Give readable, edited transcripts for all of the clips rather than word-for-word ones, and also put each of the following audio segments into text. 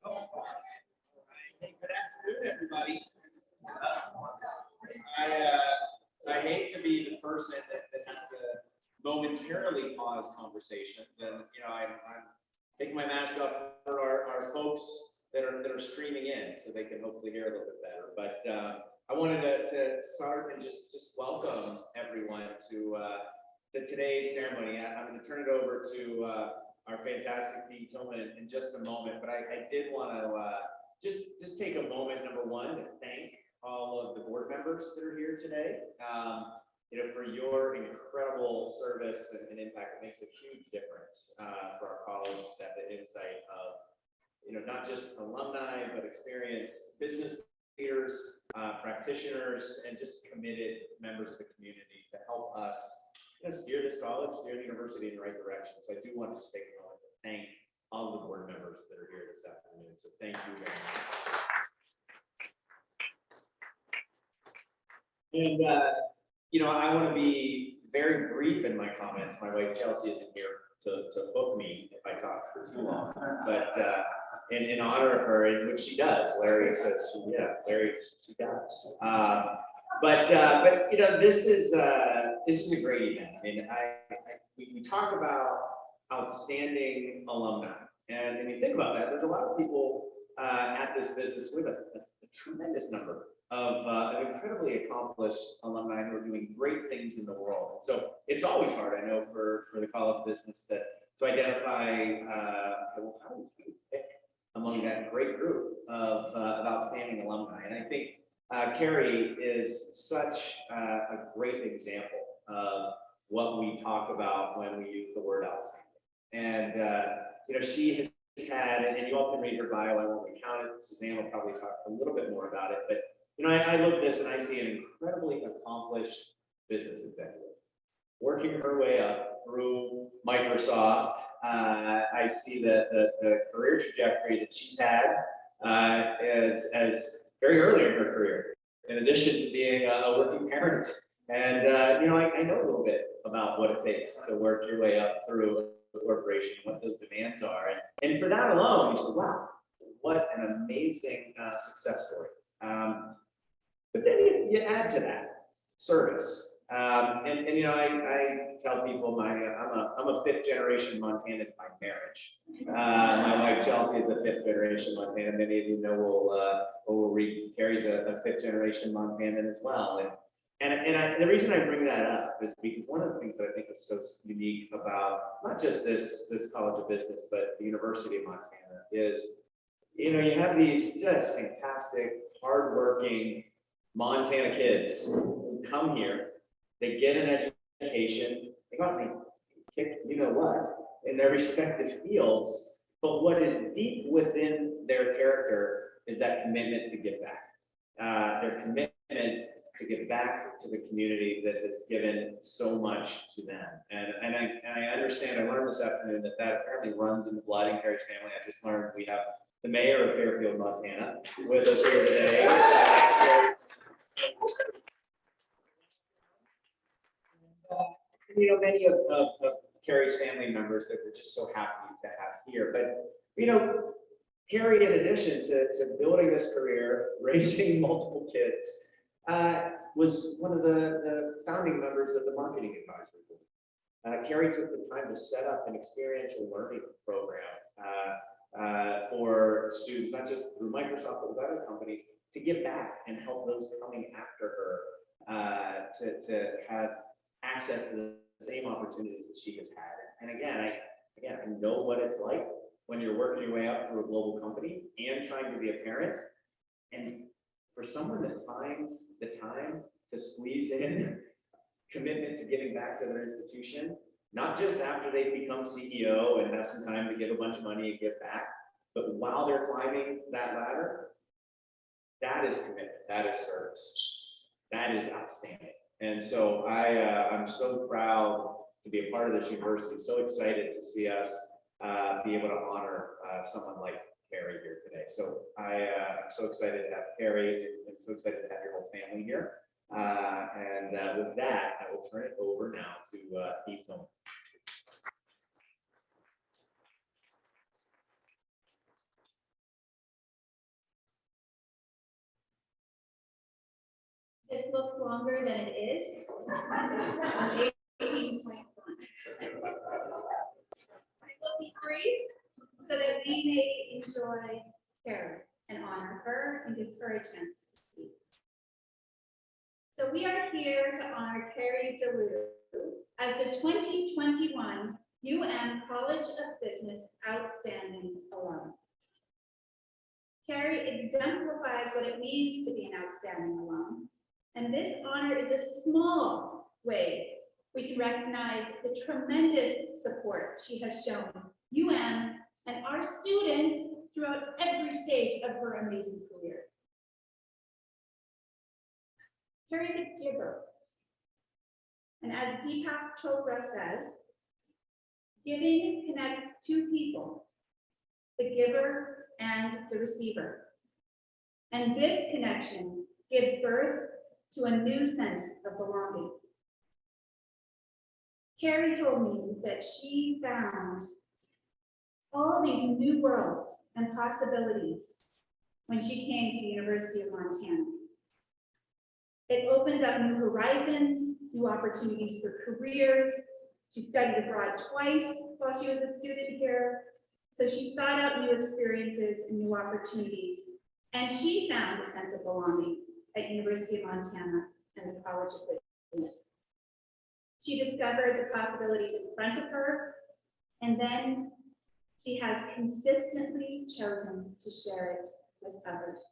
Hey, good afternoon, everybody. I hate to be the person that has to momentarily pause conversations, and I'm taking my mask off for our folks that are streaming in, so they can hopefully hear a little bit better. But I wanted to start and just welcome everyone to today's ceremony. I'm going to turn it over to our fantastic Dee Tillman in just a moment, but I did want to just take a moment, number one, to thank all of the board members that are here today. For your incredible service and impact. It makes a huge difference for our college to have the insight of, not just alumni, but experienced business leaders, practitioners, and just committed members of the community to help us steer this college, steer the university in the right direction. So I do want to just take a moment to thank all the board members that are here this afternoon. So thank you very much. And I want to be very brief in my comments. My wife Chelsea isn't here to book me if I talk for too long, but in honor of her, in which she does. Larry says, Larry, she does. But this is a great event. I mean, we talk about outstanding alumni, and when you think about that, there's a lot of people at this business with a tremendous number of incredibly accomplished alumni who are doing great things in the world. And so it's always hard, I know, for the College of Business to identify how do you pick among that great group of outstanding alumni. And I think Kari is such a great example of what we talk about when we use the word outstanding. And she has had, and you all can read her bio, I won't recount it. Suzanne will probably talk a little bit more about it, but I look at this and I see an incredibly accomplished business executive working her way up through Microsoft. I see the career trajectory that she's had as very early in her career, in addition to being a working parent. And I know a little bit about what it takes to work your way up through a corporation, what those demands are. And for that alone, you say, wow, what an amazing success story. But then you add to that service. I tell people I'm a fifth generation Montanan by marriage. My wife Chelsea is a fifth generation Montanan. Many of you know will read Kari's a fifth generation Montanan as well. And the reason I bring that up is because one of the things that I think is so unique about not just this College of Business, but the University of Montana is, you have these just fantastic, hardworking Montana kids who come here, they get an education, they go out and kick what in their respective fields, but what is deep within their character is that commitment to give back. Their commitment to give back to the community that has given so much to them. And I understand, I learned this afternoon that apparently runs in the blood in Kari's family. I just learned we have the mayor of Fairfield, Montana with us here today. Many of Kari's family members that we're just so happy to have here. But, Kari, in addition to building this career, raising multiple kids, was one of the founding members of the Marketing Advisory Board. Kari took the time to set up an experiential learning program for students, not just through Microsoft, but with other companies, to give back and help those coming after her to have access to the same opportunities that she has had. And again, I know what it's like when you're working your way up through a global company and trying to be a parent. And for someone that finds the time to squeeze in commitment to giving back to their institution, not just after they become CEO and have some time to give a bunch of money and give back, but while they're climbing that ladder, that is commitment, that is service, that is outstanding. And so I'm so proud to be a part of this university, so excited to see us be able to honor someone like Kari here today. So I'm so excited to have Kari and so excited to have your whole family here. And with that, I will turn it over now to Dee Tillman. looks longer than it is. It's 18.1. I will be brief so that we may enjoy Kari and honor her and give her a chance to speak. So we are here to honor Kari Dilloo as the 2021 College of Business Outstanding Alum. Kari exemplifies what it means to be an outstanding alum, and this honor is a small way we can recognize the tremendous support she has shown and our students throughout every stage of her amazing career. Kari is a giver, and as Deepak Chopra says, giving connects two people, the giver and the receiver. And this connection gives birth to a new sense of belonging. Kari told me that she found all these new worlds and possibilities when she came to the University of Montana. It opened up new horizons, new opportunities for careers. She studied abroad twice while she was a student here. So she sought out new experiences and new opportunities. And she found a sense of belonging at University of Montana and the College of Business. She discovered the possibilities in front of her, and then she has consistently chosen to share it with others.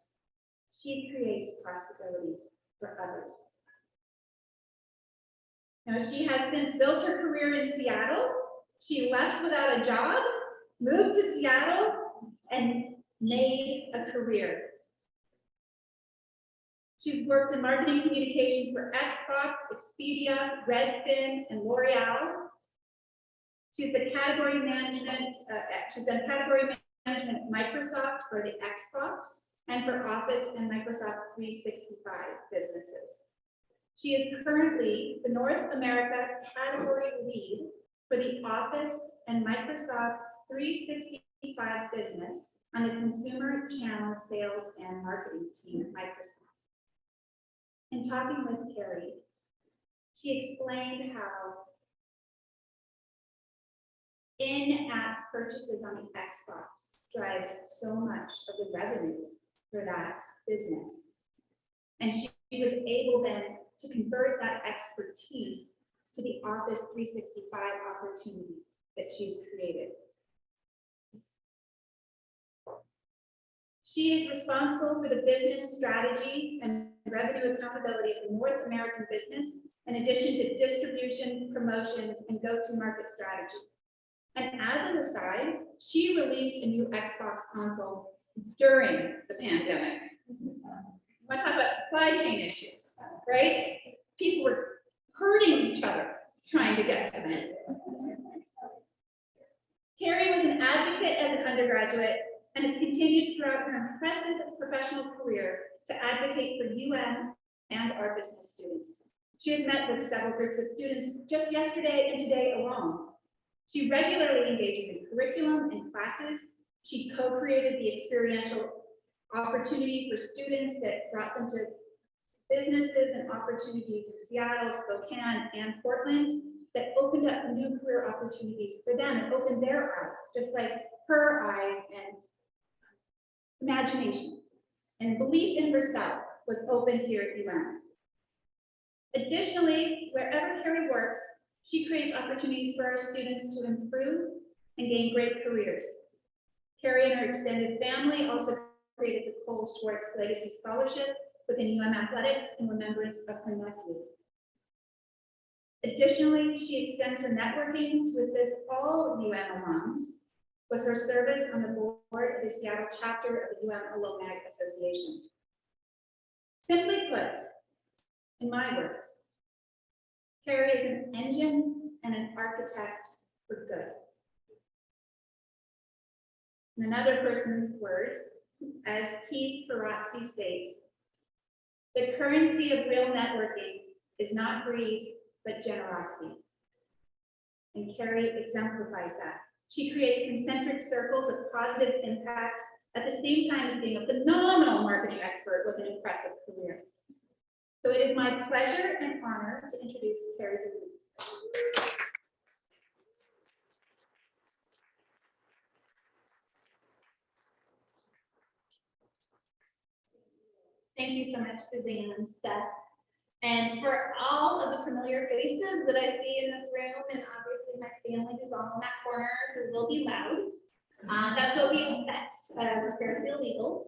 She creates possibility for others. Now, she has since built her career in Seattle. She left without a job, moved to Seattle, and made a career. She's worked in marketing communications for Xbox, Expedia, Redfin, and L'Oreal. She's the category management, she's done category management at Microsoft for the Xbox and for Office and Microsoft 365 businesses. She is currently the North America category lead for the Office and Microsoft 365 business on the consumer channel sales and marketing team at Microsoft. In talking with Kari, she explained how in-app purchases on the Xbox drives so much of the revenue for that business. And she was able then to convert that expertise to the Office 365 opportunity that she's created. She is responsible for the business strategy and revenue accountability of the North American business, in addition to distribution, promotions, and go-to-market strategy. And as an aside, she released a new Xbox console during the pandemic. I want to talk about supply chain issues, right? People were hurting each other trying to get to them. Kari was an advocate as an undergraduate and has continued throughout her impressive professional career to advocate for and our business students. She has met with several groups of students just yesterday and today alone. She regularly engages in curriculum and classes. She co-created the experiential opportunity for students that brought them to businesses and opportunities in Seattle, Spokane, and Portland that opened up new career opportunities for them and opened their eyes, just like her eyes and imagination and belief in herself was opened here at UM. Additionally, wherever Kari works, she creates opportunities for our students to improve and gain great careers. Kari and her extended family also created the Kari Swartz Legacy Scholarship within UM Athletics in remembrance of her nephew. Additionally, she extends her networking to assist all of UM alums with her service on the board of the Seattle chapter of the UM Alumni Association. Simply put, in my words, Kari is an engine and an architect for good. In another person's words, as Keith Ferrazzi states, the currency of real networking is not greed, but generosity. And Kari exemplifies that. She creates concentric circles of positive impact at the same time as being a phenomenal marketing expert with an impressive career. So it is my pleasure and honor to introduce Kari Dilloo. Thank you so much, Suzanne and Seth. And for all of the familiar faces that I see in this room, and obviously my family who's all in that corner who will be loud, that's what we expect. We're fairly illegals.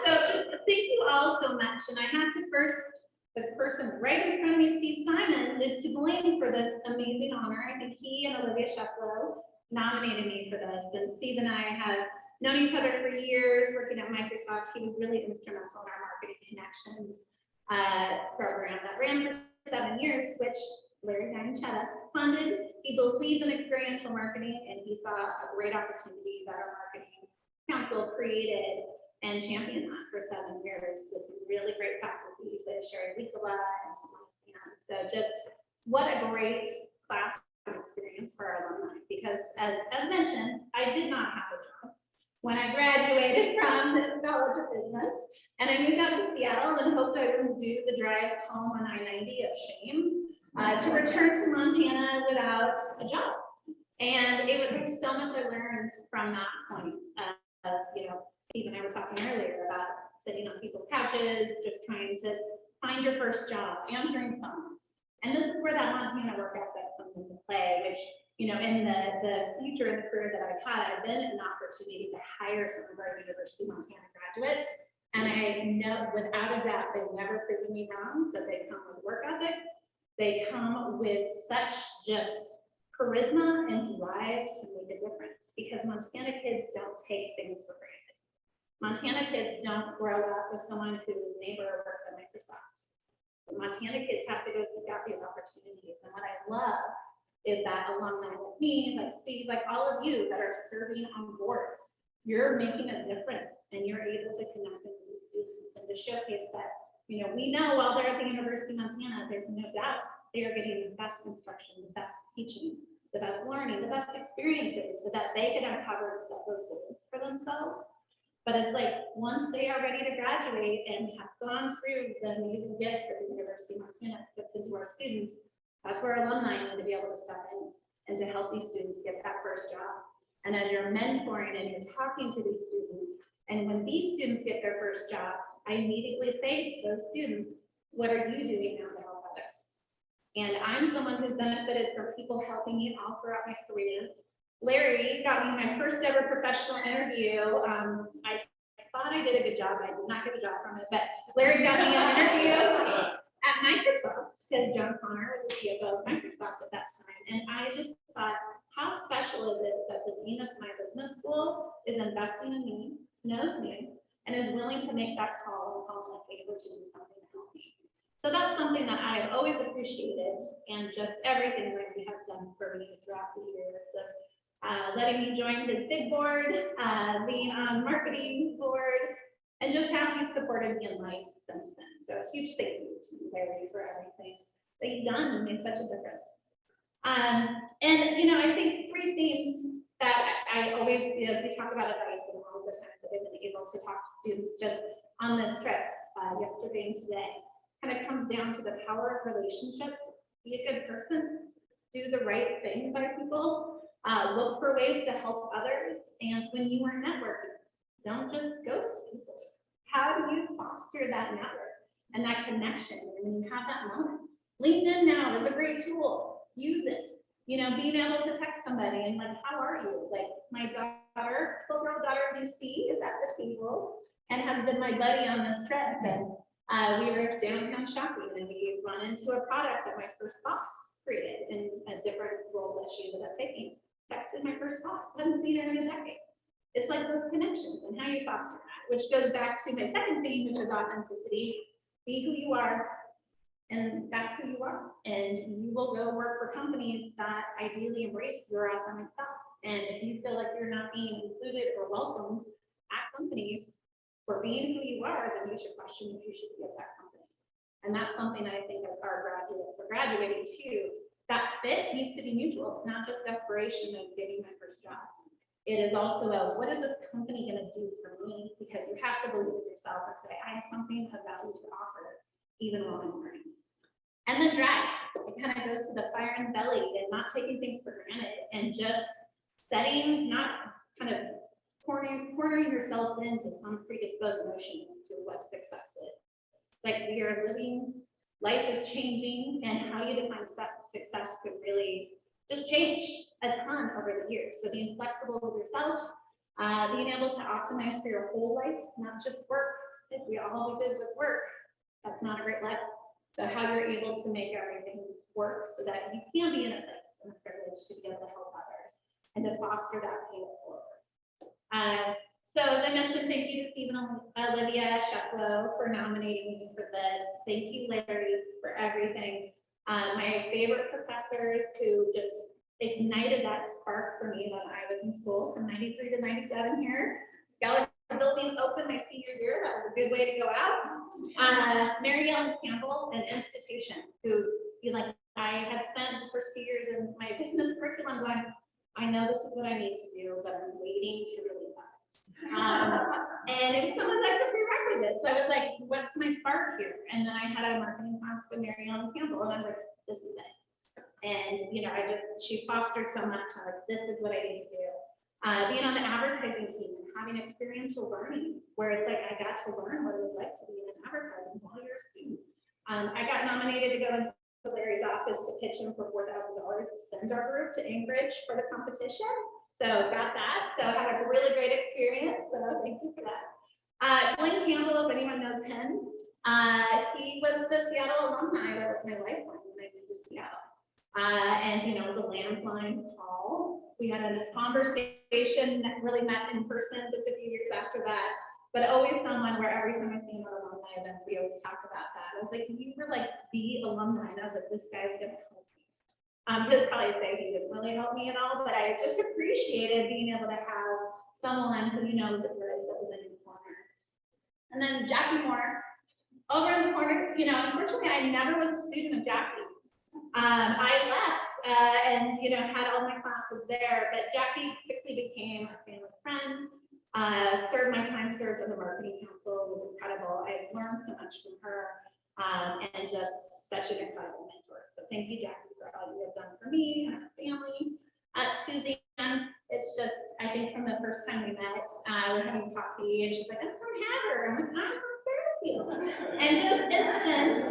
So just thank you all so much. And I have to first, the person right in front of me, Steve Simon, is to blame for this amazing honor. I think he and Olivia Sheplow nominated me for this. And Steve and I have known each other for years, working at Microsoft. He was really instrumental in our marketing connections program that ran for 7 years, which Larry Gianchetta funded. He believed in experiential marketing, and he saw a great opportunity that our marketing council created and championed that for 7 years with some really great faculty, with Sherry Likola and someone. So just what a great class experience for our alumni, because as mentioned, I did not have a job when I graduated from the College of Business, and I moved out to Seattle and hoped I wouldn't do the drive home on I-90 of shame to return to Montana without a job. And there's so much I learned from that point. Steve and I were talking earlier about sitting on people's couches, just trying to find your first job, answering phones. And this is where that Montana work ethic comes into play, which, in the future in the career that I've had, I've been an opportunity to hire some of our University of Montana graduates. And I know without a doubt, they've never proven me wrong, that they come with work ethic. They come with such just charisma and drive to make a difference, because Montana kids don't take things for granted. Montana kids don't grow up with someone whose neighbor works at Microsoft. The Montana kids have to go seek out these opportunities. And what I love is that alumni like me, like Steve, like all of you that are serving on boards, you're making a difference and you're able to connect with these students and to showcase that, we know while they're at the University of Montana, there's no doubt they are getting the best instruction, the best teaching, the best learning, the best experiences so that they can uncover and set those goals for themselves. But it's like, once they are ready to graduate and have gone through the amazing gift that the University of Montana puts into our students, that's where alumni need to be able to step in and to help these students get that first job. And as you're mentoring and you're talking to these students, and when these students get their first job, I immediately say to those students, what are you doing now to help others? And I'm someone who's benefited from people helping me all throughout my career. Larry got me my first ever professional interview. I thought I did a good job. I did not get a job from it, but Larry got me an interview at Microsoft, because John Connor was the CFO of Microsoft at that time. And I just thought, how special is it that the dean of my business school is investing in me, knows me, and is willing to make that call and call in a favor to do something to help me. So that's something that I have always appreciated, and just everything that we have done for me throughout the years of letting me join his big board, being on marketing board, and just how he's supported me in life since then. So a huge thank you to Larry for everything that you've done and made such a difference. I think 3 themes that I always, as we talk about advice and all of the times that I've been able to talk to students just on this trip yesterday and today, kind of comes down to the power of relationships. Be a good person, do the right thing by people, look for ways to help others, and when you are networking, don't just ghost people. How do you foster that network and that connection when you have that moment? LinkedIn now is a great tool. Use it. Being able to text somebody and like, how are you? Like my daughter, 12-year-old daughter Lucy, is at the table and has been my buddy on this trip. And we were downtown shopping and we run into a product that my first boss created in a different role that she ended up taking. Texted my first boss. Haven't seen her in a decade. It's like those connections and how you foster that, which goes back to my second theme, which is authenticity. Be who you are, and that's who you are. And you will go work for companies that ideally embrace your authentic self. And if you feel like you're not being included or welcomed at companies for being who you are, then you should question if you should be at that company. And that's something I think as our graduates are graduating too, that fit needs to be mutual. It's not just desperation of getting my first job. It is also what is this company going to do for me? Because you have to believe in yourself and say, I have something of value to offer. even while I'm learning. And then drive. It kind of goes to the fire in the belly and not taking things for granted and just setting, not kind of cornering yourself into some predisposed notions to what success is. Like we are living, life is changing, and how you define success could really just change a ton over the years. So being flexible with yourself, being able to optimize for your whole life, not just work. If we all did was work, that's not a great life. So how you're able to make everything work so that you can be in a place and a privilege to be able to help others and to foster that pay it forward. So as I mentioned, thank you to Stephen and Olivia Sheflo for nominating me for this. Thank you, Larry, for everything. My favorite professors who just ignited that spark for me when I was in school from 93 to 97 here. Gallagher Building opened my senior year. That was a good way to go out. Mary Olson an institution who I had spent the first few years in my business curriculum going, I know this is what I need to do, but I'm waiting to really love it. And it was some of like the prerequisites. So I was like, what's my spark here? And then I had a marketing class with Mary Olson and I was like, this is it. And she fostered so much. I was like, this is what I need to do. Being on the advertising team and having experiential learning, where it's like I got to learn what it was like to be in advertising while you're a student. I got nominated to go into Larry's office to pitch him for $4,000 to send our group to Anchorage for the competition. So got that. So had a really great experience. So thank you for that. Glenn Campbell, if anyone knows him, he was the Seattle alumni. That was my lifeline when I moved to Seattle. And it was a landline call. We had a conversation that really met in person just a few years after that. But always someone where every time I see him at alumni events, we always talk about that. I was like, you were like the alumni. And I was like, this guy's gonna help me. He'll probably say he didn't really help me at all, but I just appreciated being able to have someone who knows it was that was in the corner. And then Jackie Moore, over in the corner, unfortunately, I never was a student of Jackie's. I left and had all my classes there, but Jackie quickly became a family friend. My time served on the marketing council was incredible. I learned so much from her and just such an incredible mentor. So thank you, Jackie, for all you have done for me and our family. Suzanne, it's just, I think from the first time we met, we're having coffee and she's like, I'm from Haver. I'm like, I'm from Fairfield. And just instant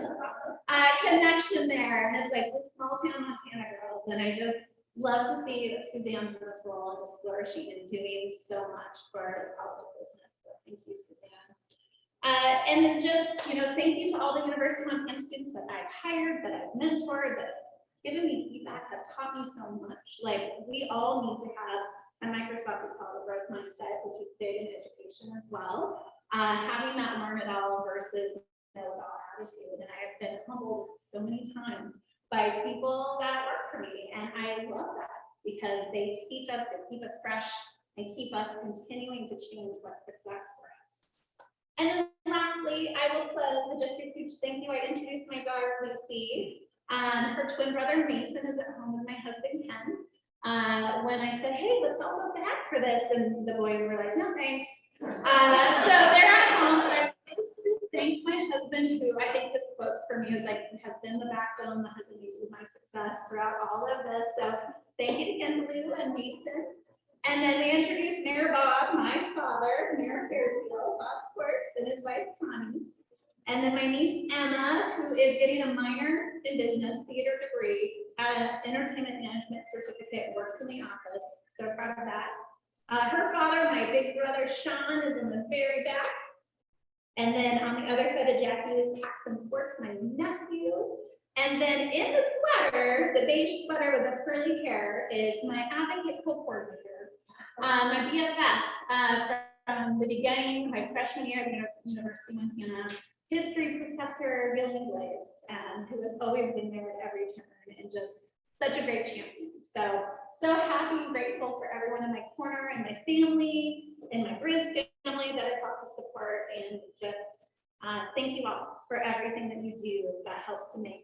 connection there. And it's like small town Montana girls. And I just love to see that Suzanne's in this role and just flourishing and doing so much for the college business. So thank you, Suzanne. And then just, thank you to all the University of Montana students that I've hired, that I've mentored, that have given me feedback, have taught me so much. Like we all need to have a Microsoft we call the growth mindset, which is big in education as well. Having that learn it all versus know it all attitude. And I have been humbled so many times by people that work for me. And I love that because they teach us, they keep us fresh and keep us continuing to change what's success for us. And then lastly, I will close with just a huge thank you. I introduced my daughter, Lucy. Her twin brother, Mason, is at home with my husband, Ken. When I said, hey, let's all go back for this. And the boys were like, no, thanks. So they're at home, but I thank my husband, who I think this quotes for me is like, has been the backbone that has enabled my success throughout all of this. So thank you to Ken Dilloo and Mason. And then we introduced Mayor Bob, my father, Mayor Fairfield, Bob Swartz, and his wife, Connie. And then my niece, Emma, who is getting a minor in business theater degree, entertainment management certificate, works in the office. So proud of that. Her father, my big brother, Sean, is in the very back. And then on the other side of Jackie is Paxton Swartz, my nephew. And then in the sweater, the beige sweater with the curly hair, is my advocate co-coordinator, my BFF from the beginning, my freshman year at the University of Montana, history professor, Gillian Blaze, who has always been there at every turn and just such a great champion. So happy and grateful for everyone in my corner and my family and my Grizz family that I've helped to support, and just thank you all for everything that you do that helps to make